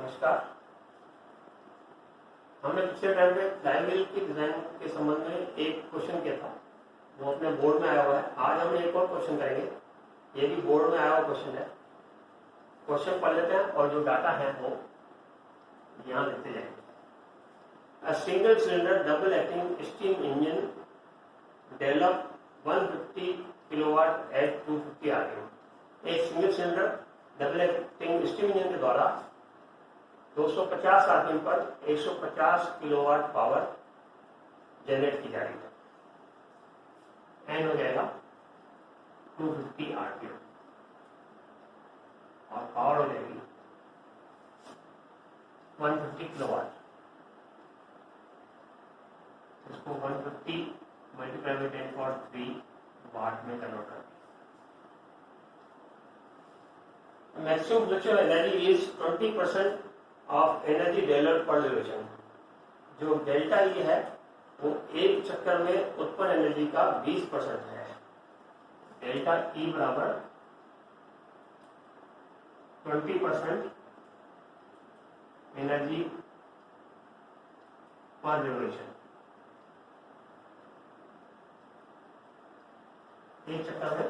नमस्कार। हमने पिछले टाइम में फ्लाईव्हील की डिजाइन के संबंध में एक क्वेश्चन किया था, वो अपने बोर्ड में आया हुआ है। आज हम एक और क्वेश्चन करेंगे, ये भी बोर्ड में आया हुआ क्वेश्चन है। क्वेश्चन पढ़ लेते हैं और जो डाटा है वो यहाँ लिखते जाएंगे। A single cylinder double acting steam engine developed 150 kilowatt at 250 rpm। एक single cylinder double acting steam engine के द्वारा 250 आरपीएम पर 150 किलोवाट पावर जनरेट की जा रही है। एन हो जाएगा 250 आरपीएम और पावर हो जाएगी 150 किलोवाट। इसको 150 मल्टीप्लाई बाय 10 पावर 3 वाट में कन्वर्ट कर। Maximum flexural energy is 20% of energy developed पर ड्यूरेशन। जो डेल्टा ई है वो एक चक्कर में उत्पन्न एनर्जी का 20% है। डेल्टा ई बराबर 20% एनर्जी पर ड्यूरेशन। एक चक्कर में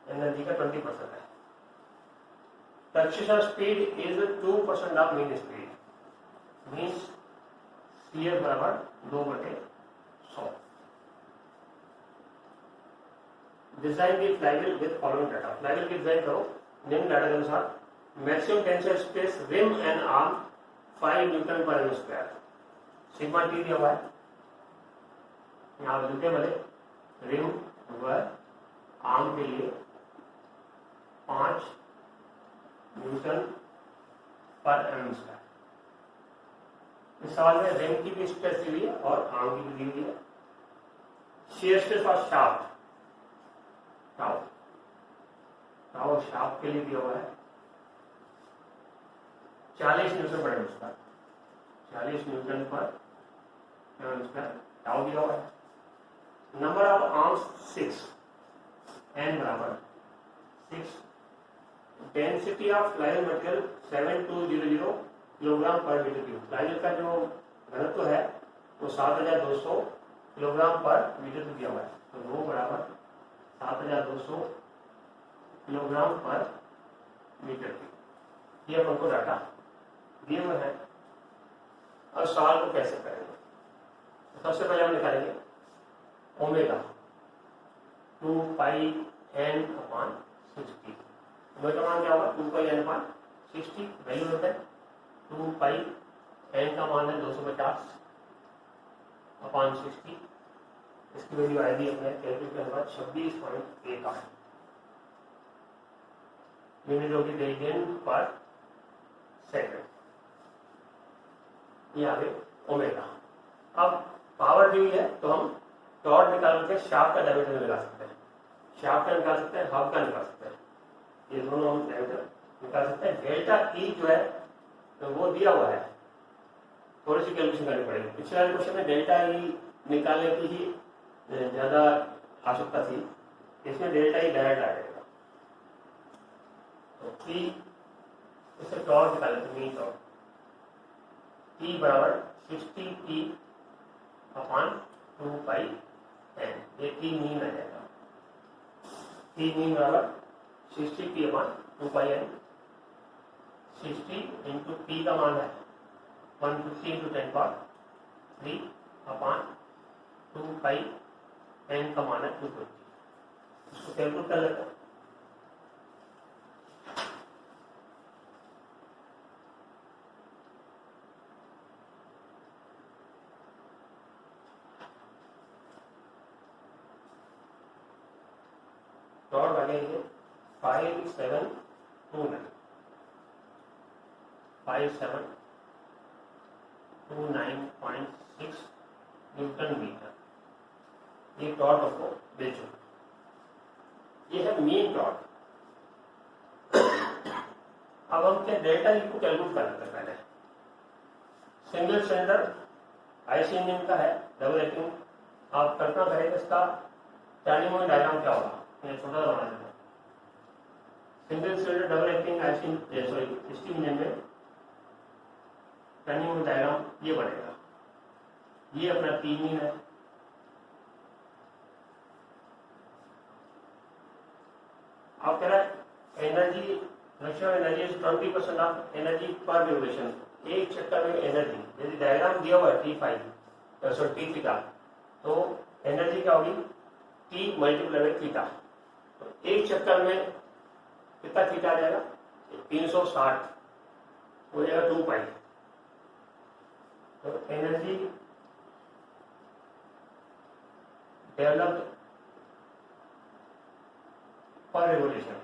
एनर्जी का 20% है। Fluctuation speed is 2% of mean speed. Means CF बराबर 2/100। Design the flywheel with following data. Flywheel की डिजाइन करो निम्न डाटा के अनुसार। Maximum tensile stress rim and arm 5 newton per M square. Sigma T दिया हुआ है यहाँ लिखने वाले। रिम व आर्म के लिए 5 न्यूटन पर एम स्क्वायर। इस सवाल में रिम की भी स्ट्रेस दी हुई है और आर्म की भी दी हुई है। शियर स्ट्रेस और शाफ्ट टाउ शाफ्ट के लिए दिया हुआ है 40 Newton per M square. 40 Newton per M square tau दिया हुआ है। नंबर ऑफ आर्म्स 6, एन बराबर 6। Density of flywheel material 7200 kilogram पर मीटर क्यूब। फ्लाईव्हील का जो घनत्व है वो 7200 किलोग्राम पर मीटर क्यूब दिया हुआ है। तो वो बराबर 7200 किलोग्राम पर मीटर क्यूब। ये अपन को डाटा दिए हुए हैं। अब सवाल को कैसे करेंगे? तो सबसे पहले हम निकालेंगे ओमेगा 2 पाई एन अपॉन 60। ओमेगा मान क्या होगा? 2 पाई एन अपॉन 60। वैल्यू होता है 2 पाई एन का मान है 250 अपॉन 60। इसकी वैल्यू आएगी अपने कैलकुलेटर के बाद 26.18 यूनिट होगी रेडियन पर सेकंड। ये आ गए ओमेगा। अब पावर दी हुई है तो हम टॉर्क निकाल के शाफ्ट का डायमीटर निकाल सकते हैं। शाफ्ट का निकाल सकते हैं, हब का निकाल सकते हैं। ये दोनों हम डायमीटर निकाल सकते हैं। डेल्टा ई जो है तो वो दिया हुआ है, थोड़ी सी कैलकुलेशन करनी पड़ेगी। पिछले वाले क्वेश्चन में डेल्टा ई निकालने की ही ज्यादा आवश्यकता थी, इसमें डेल्टा ई डायरेक्ट आ जाएगा। तो ई इससे टॉर्क निकालें तो मीन टॉर्क ई बराबर 60 पी अपॉन 2 पाई एन। ये टी मीन आ जाएगा। टी मीन बराबर 60 पी अपॉन 2 पाई एन। 60 इंटू पी का मान है 150 इंटू 10 पावर 3 अपॉन 2 पाई एन का मान है 250। इसको कैलकुलेट कर लेते हैं। टॉर्क लगेंगे 5729 5729.6 न्यूटन मीटर। ये टॉर्क आपको दे चुका। ये है मीन टॉर्क। अब हम क्या डेल्टा ई को कैलकुलेट कर लेते हैं। पहले सिंगल सिलेंडर आईसी इंजन का है, डबल एक्टिंग। आप कल्पना करेंगे इसका टर्निंग डायग्राम क्या होगा। छोटा सा बना देता। Single cylinder double acting IC steam engine में टर्निंग डायग्राम ये बनेगा, ये अपना T मीन है। आप कह रहा है energy fraction energy is 20% of energy पर रेवोल्यूशन। एक चक्कर में एनर्जी, यदि डायग्राम दिया हुआ है T5 सॉरी T थीटा, तो एनर्जी क्या होगी T मल्टीप्लाई बाय थीटा। तो एक चक्कर में कितना थीटा आ जाएगा 360 हो जाएगा 2 पाई। तो एनर्जी डेवलप्ड पर revolution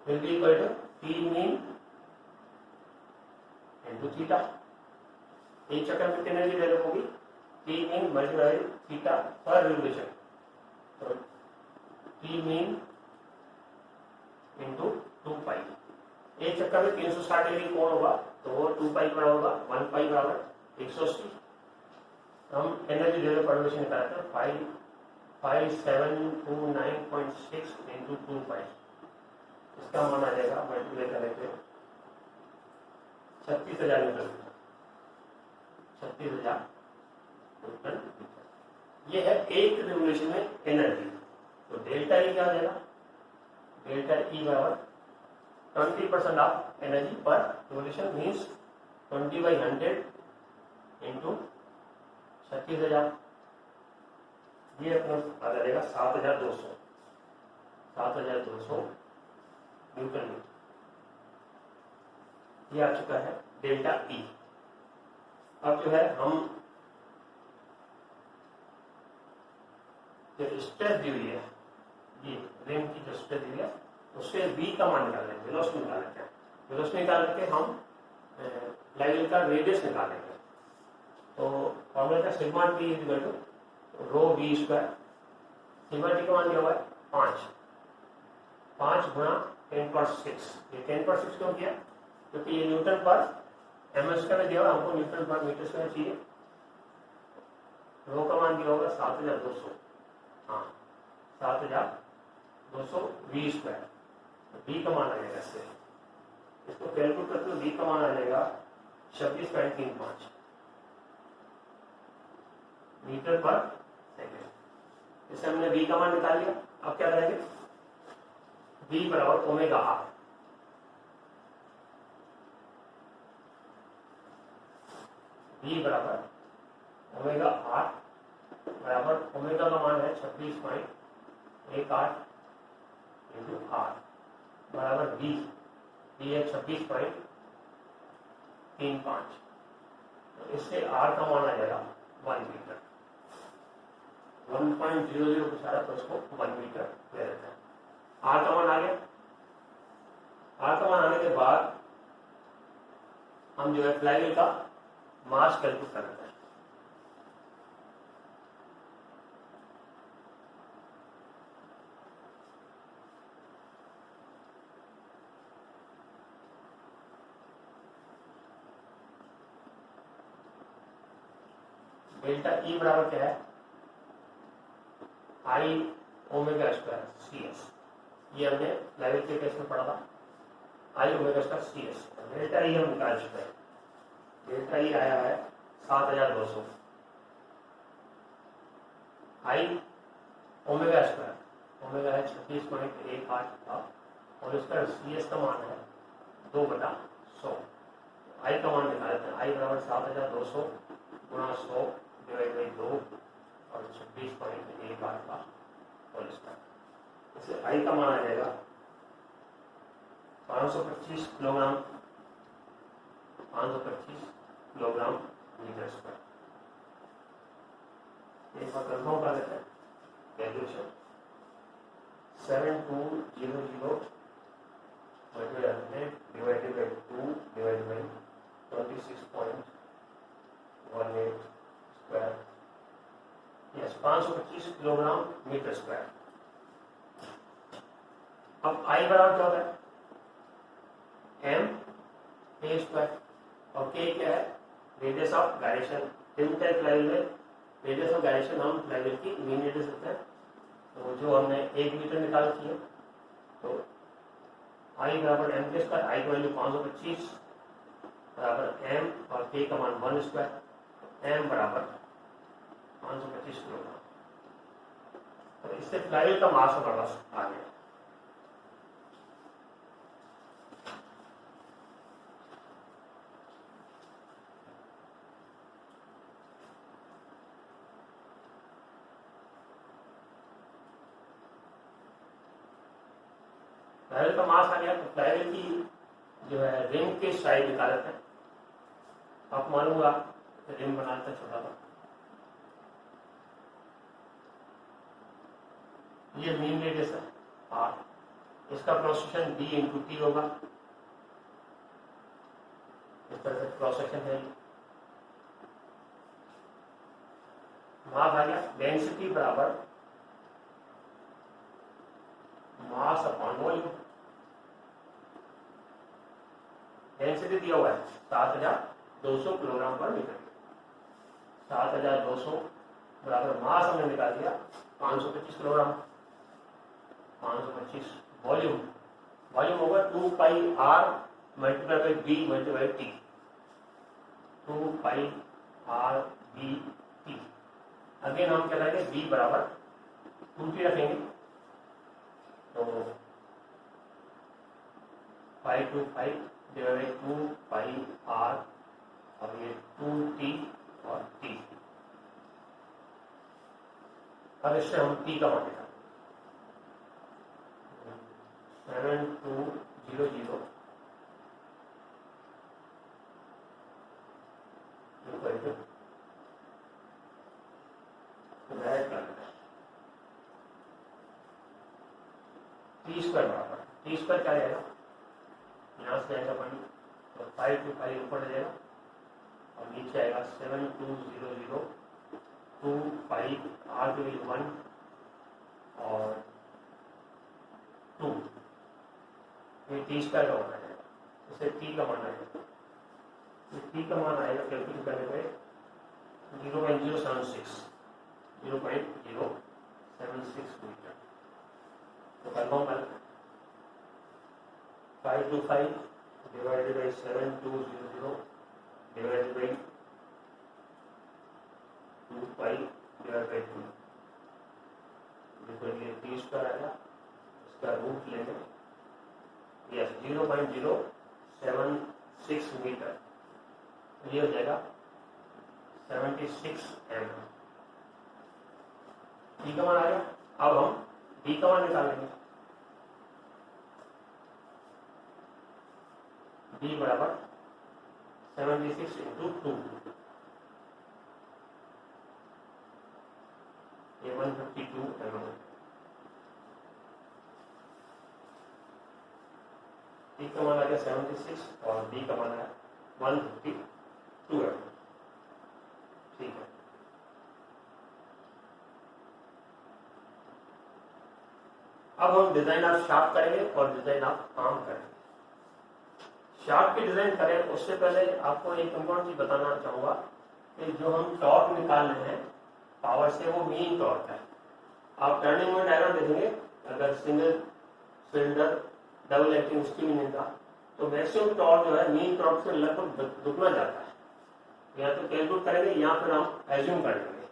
will be equal to T mean into theta। एक चक्कर में कितनी एनर्जी डेवलप होगी T mean मल्टीप्लाई थीटा पर रेवोल्यूशन। तो T mean into 2 पाई। एक चक्कर में 360 डिग्री कोण होगा तो वो 2 पाई बराबर होगा 1 पाई बराबर 180। हम एनर्जी डेवलप पर रेवोल्यूशन निकालते हैं 5729.6 into 2 पाई। इसका मान आ जाएगा मल्टीप्लाई करने पे 36,000 न्यूटन, 36,000 न्यूटन। ये है एक रेवोल्यूशन में एनर्जी। तो डेल्टा ई क्या आ जाएगा, डेल्टा ई बराबर 20% ऑफ एनर्जी पर रेवोल्यूशन मीन्स 20/100 इंटू 36,000। ये अपना आ जाएगा 7,200 न्यूटन मीटर। ये आ चुका है डेल्टा ई। अब जो है हम जो स्ट्रेस दी हुई है, ये रिंग की जो स्ट्रेस दी हुई है उससे बी का मान निकाल लेंगे, वेलोसिटी निकाल लेते हैं। वेलोसिटी निकाल करके हम फ्लाईव्हील का रेडियस निकाल लेंगे। तो फॉर्मूला का sigma T is equal to rho B square. Sigma T का मान दिया हुआ है 5 गुणा 10/6। ये 10/6 क्यों किया, क्योंकि ये न्यूटन पर एमएस का दिया हुआ, हमको न्यूटन पर मीटर स्क्वायर चाहिए। रो का मान दिया होगा 7,200, हाँ 7,200 वी स्क्वायर। बी का मान आ जाएगा इससे, इसको कैलकुलेट करते हुए बी का मान आ जाएगा 26.35 मीटर पर सेकेंड। इससे हमने बी का मान निकाल लिया। अब क्या करेंगे, बी बराबर ओमेगा आर। बी बराबर ओमेगा आर बराबर ओमेगा का मान है 26.18 इंटू आर बराबर बी है 26.35। तो इससे आर का मान आ जाएगा 1 मीटर। 1.00 बेचारा तो इसको 1 मीटर ले लेते हैं। आर का मान आ गया। आर का मान आने के बाद हम जो है फ्लाईव्हील का मास कैलकुलेट कर लेते हैं। डेल्टा ई बराबर क्या है, I omega square C S. ये हमने फ्लाईव्हील के केस में पढ़ा था, I omega square C S. Delta E हम निकाल चुके हैं। डेल्टा ई आया है 7,200। आई ओमेगा स्क्वायर, ओमेगा है 36.18 था और इसका सी एस का मान है 2/100। आई का मान निकालते हैं। आई बराबर 7,200 गुणा 100 डिवाइड बाई 2 और 26.18 का होल स्क्वायर। इससे आई का मान आ जाएगा 525 किलोग्राम, 525 किलोग्राम मीटर स्क्वायर। एक बार कंफर्म कर लेते हैं calculation. 7200 divided by 2 divided by 26.18 square, yes 525 kilogram metre square. अब आई बराबर क्या होता है, एम ए स्क्वायर और के क्या है, रेडियस ऑफ गायरेशन। फ्लाईव्हील में रेडियस ऑफ गायरेशन हम फ्लाईव्हील की मीन रेडियस होता है। तो जो हमने 1 मीटर निकाल की है, तो आई बराबर एम के स्क्वायर, आई की वैल्यू 525 बराबर एम और के का मान 1 स्क्वायर, एम बराबर 525 किलोग्राम। तो इससे फ्लाईव्हील का मास हमारे पास आ गया। फ्लाईव्हील का मास आ गया। तो फ्लाईव्हील की जो है रिंग के साइड निकाल लेते हैं। आप मालूंगा रिंग बनाते हैं छोटा सा। ये मीन रेडियस है आर, इसका cross section B into T होगा। इस तरह से क्रॉस सेक्शन है। मास आ गया, डेंसिटी बराबर मास अपॉन वॉल्यूम। डेंसिटी दिया हुआ है 7200 किलोग्राम पर मीटर। 7200 बराबर मास हमने निकाल दिया 525 किलोग्राम। 525 वॉल्यूम, वॉल्यूम होगा 2 pi R multiply by B multiply T. 2 pi R B T. Again हम क्या करेंगे, बी बराबर 2 टी रखेंगे। तो 5 to 5 डिवाइड 2 पाई आर और ये 2 टी और टी। अब इससे हम टी का मान निकालेंगे। 7200 टी स्क्वायर बराबर, टी स्क्वायर क्या रहेगा, यहाँ से आएगा पानी तो 5 to 5 ऊपर जाएगा और नीचे आएगा 7200 2 पाई आर की वैल्यू 1 और 2। ये टी स्क्वायर का मान आएगा, इसे टी का मान आएगा। टी का मान आएगा कैलकुलेट करने पे 0.076 मीटर। तो कंफर्म कर 5 to 5 divided by 7200 divided by 2 pi divided by 2। देखो ये टी स्क्वायर आएगा, इसका रूट लेंगे, यस 0.076 मीटर। ये हो जाएगा 76 एम। टी का मान आ गया। अब हम डी का मान निकालेंगे। डी बराबर 76 इंटू 2, ये 152 एम। टी का मान आ गया 76 और डी का मान आया 152 एम। ठीक है। अब हम डिजाइन ऑफ शाफ्ट करेंगे और डिजाइन ऑफ आर्म करेंगे। शाफ्ट की डिजाइन करें उससे पहले आपको एक इम्पोर्टेंट चीज बताना चाहूंगा कि जो हम टॉर्क निकाल रहे हैं पावर से, वो मीन टॉर्क है। आप टर्निंग में डायग्राम देखेंगे, अगर single cylinder double acting steam engine का, तो मैक्सिमम टॉर्क जो है मीन टॉर्क से लगभग दुगना जाता है। या तो कैलकुलेट करेंगे या फिर हम एज्यूम कर लेंगे।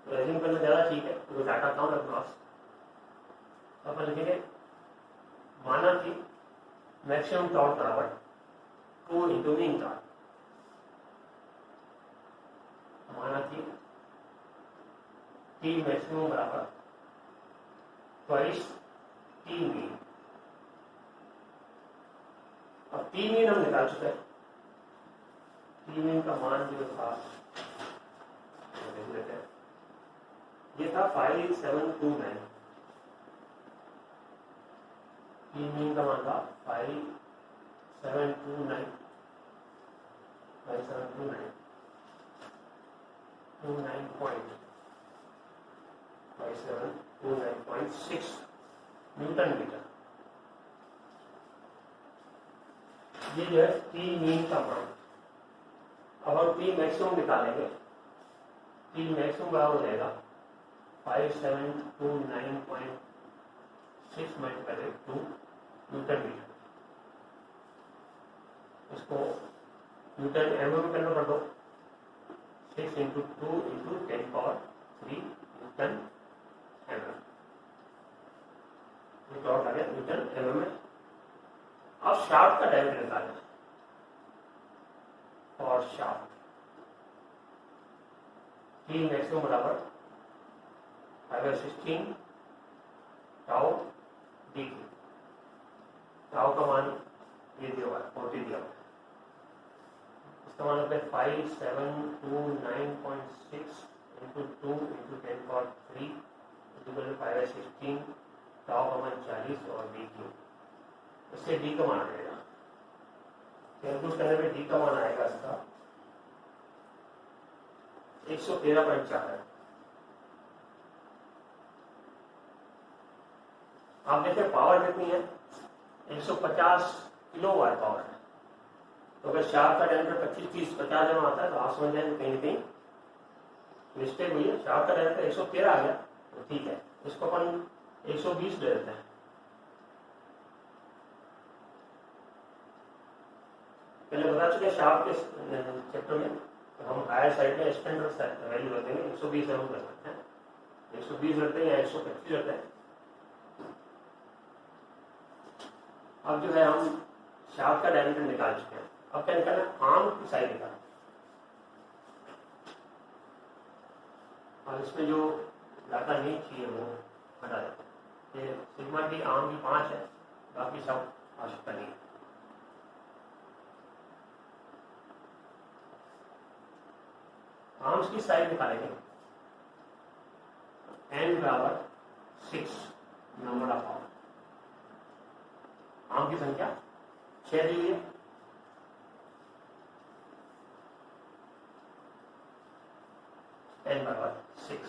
तो एज्यूम करना ज्यादा ठीक है, तो डाटा कम है पास। अपन लिखेंगे माना कि मैक्सिमम टॉर्क बराबर 2 इंटू मीन टॉर्क। माना कि टी मैक्सिमम बराबर ट्वाइस टी मीन। अब टी मीन हम निकाल चुके हैं। टी मीन का मान जो था देख लेते हैं, ये था 5729। टी मीन का मान था 5729 29.6 न्यूटन मीटर। ये जो है टी मीन का मान। अब हम टी मैक्सिमम निकालेंगे। टी मैक्सिमम बराबर हो जाएगा 5729.6 मल्टीप्लाई 2 न्यूटन मीटर। इसको न्यूटन एमओ में कन्वर्ट कर दो, 6 इंटू 2 इंटू 10⁻³ न्यूटन एमएम। ये प्लॉट आ गया न्यूटन एमएम में। अब शाफ्ट का डायमीटर निकालें और शाफ्ट T मैक्सिमम बराबर 5/16 टाउ डी की। टाउ का मान ये दिया हुआ है 40 दिया हुआ है। इसका मान होता है 5729.6 इंटू 2 इंटू 10⁻³ इक्वल 5/16 टाउ का मान 40 और डी की। इससे डी का मान आ जाएगा, कैलकुलेट करने में डी का मान आएगा इसका 113.4 है। आप देखिए पावर कितनी है, 150 किलोवाट पावर है। तो अगर शाफ्ट का डायमीटर 25-30-50 जमा आता है तो आप समझ जाएंगे कहीं ना कहीं मिस्टेक हुई है। शाफ्ट का डायमीटर 113 आ गया तो ठीक है, इसको अपन 120 ले लेते हैं। पहले बता चुके शाफ्ट के चैप्टर में तो हम हायर साइड में स्टैंडर्ड वैल्यू रखते हैं 120 हम कर सकते हैं, 120 रखते हैं या 125 रखते हैं। अब जो है हम शाफ्ट का डायमीटर निकाल चुके हैं। अब क्या निकालना, आर्म की साइड निकालना। और इसमें जो डाटा नहीं चाहिए वो हटा देते हैं। ये सिग्मा डी आर्म की 5 है, बाकी सब आवश्यकता नहीं है। आर्म्स की साइड निकालेंगे, n बराबर 6 नंबर ऑफ आर्म। आर्म की संख्या 6 दी हुई है। n बराबर 6।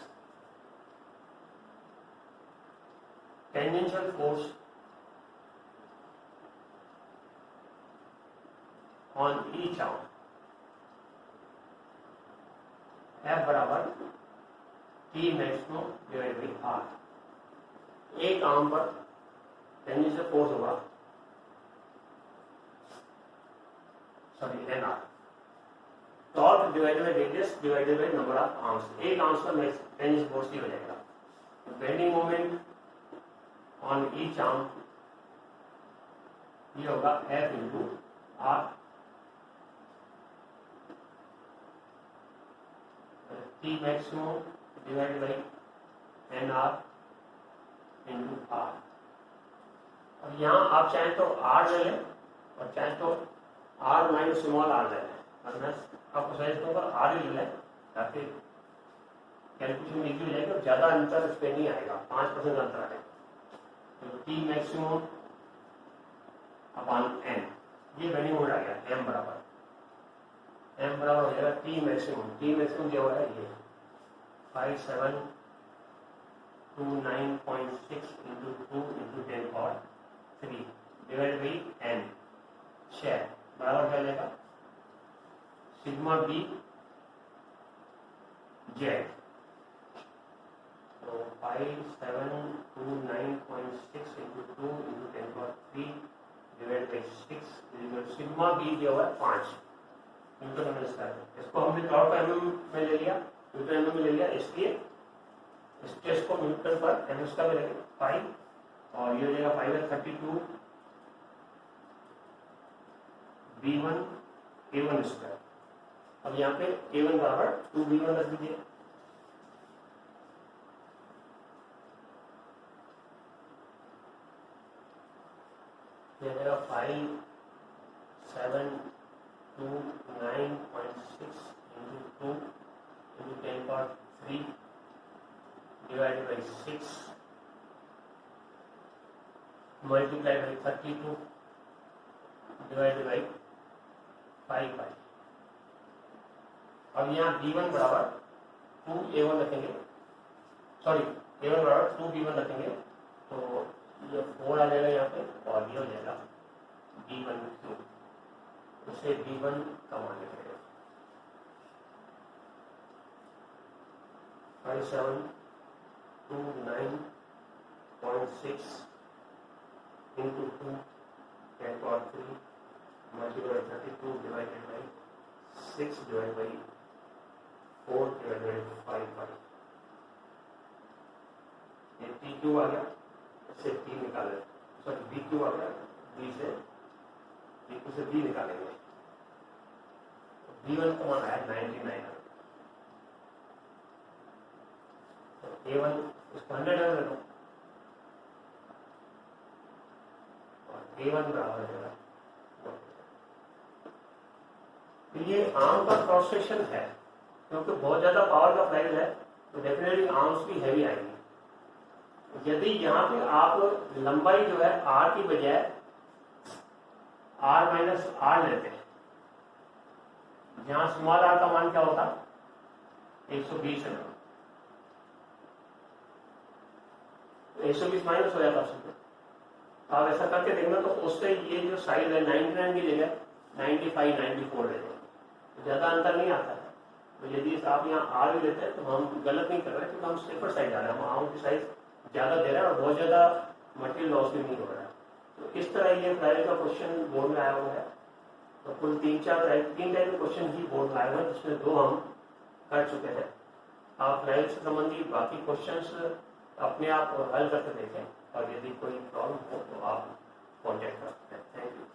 Tangential force on each arm F बराबर T maximum divide by R। एक आर्म पर टेंजेंशियल फोर्स होगा, sorry NR, torque divided by radius divided by number of arms. एक आर्म्स पर टेंजेंशियल फोर्स ही हो जाएगा। Bending moment on each arm ये होगा F into R। T maximum divide by NR into R। अब यहाँ आप चाहें तो R ले लें और चाहें तो R माइनस स्मॉल r ले लें। और मैं आपको सजेस्ट करूँगा R ही ले लें ताकि कैलकुलेशन इजी हो जाएगी और ज़्यादा अंतर इस पर नहीं आएगा, 5% अंतर आएगा। तो T मैक्सिमम अपॉन N, ये बेंडिंग मोमेंट आ गया। M बराबर हो जाएगा T मैक्सिमम। T मैक्सिमम जो है ये 5729.6 into 2 into 10⁻³ divide by N 6 बराबर क्या जाएगा सिग्मा बी जेड। तो 5729.6 into 2 into 10⁻³ divide by 6 sigma B जो है 5 न्यूटन एमएम स्क्वायर। इसको हमने टॉर्क एमएम में ले लिया, न्यूटन एमएम में ले लिया, इसलिए इस टेस्ट को न्यूटन पर एमएम स्क्वायर में लेंगे 5 और ये हो जाएगा 5/32 b1 a1 स्क्वायर। अब यहाँ पे a1 बराबर 2b1 रख दीजिए। ये जाएगा 5729.6 into 2 into 10⁻³ divided by 6 multiply by 32 divided by 5 by. अब यहाँ b1 बराबर 2a1 रखेंगे, सॉरी a1 बराबर 2b1 रखेंगे तो ये 4 आ जाएगा यहाँ पे और ये हो जाएगा b1 उससे b1 का मान लिखेंगे 5729.6 into 2 10 power 3 multiplied by 32 divided by 6 divided by 4 divided by 5 ये टी क्यू आ गया, इससे टी निकाले, सॉरी बी क्यू आ गया, बी से बी क्यू से बी निकालेंगे, B1 का मान आया 99, तो A1 उसको 100 है ले लो, और A1 बराबर है, तो ये आर्म का क्रॉस सेक्शन है, क्योंकि बहुत ज्यादा पावर का फ्लाइट है तो डेफिनेटली आर्म्स भी हैवी आएंगी। यदि यहाँ पे आप लंबाई जो है R की बजाय R माइनस R लेते हैं, जहां स्मॉल r का मान क्या होता 120 है, तो 120 माइनस हो जाता उसमें, आप ऐसा करके देखना तो उससे ये जो साइज है 99 की जगह 95 94 ले लेंगे, तो ज्यादा अंतर नहीं आता है। तो यदि आप यहाँ R भी लेते हैं तो हम गलत नहीं कर रहे, क्योंकि हम सेफर साइड जा रहे हैं, हम आर्म की साइज ज्यादा दे रहे हैं और बहुत ज्यादा मटेरियल लॉस भी नहीं हो रहा है। तो इस तरह ये फ्लाइट का क्वेश्चन बोर्ड में आया हुआ है। तो कुल तीन टाइप के क्वेश्चन ही बोर्ड में आए हुए हैं, जिसमें 2 हम कर चुके हैं। आप फ्लाइट से संबंधित बाकी क्वेश्चंस अपने आप हल करके देखें, और यदि कोई प्रॉब्लम हो तो आप कॉन्टेक्ट कर सकते हैं। Thank you.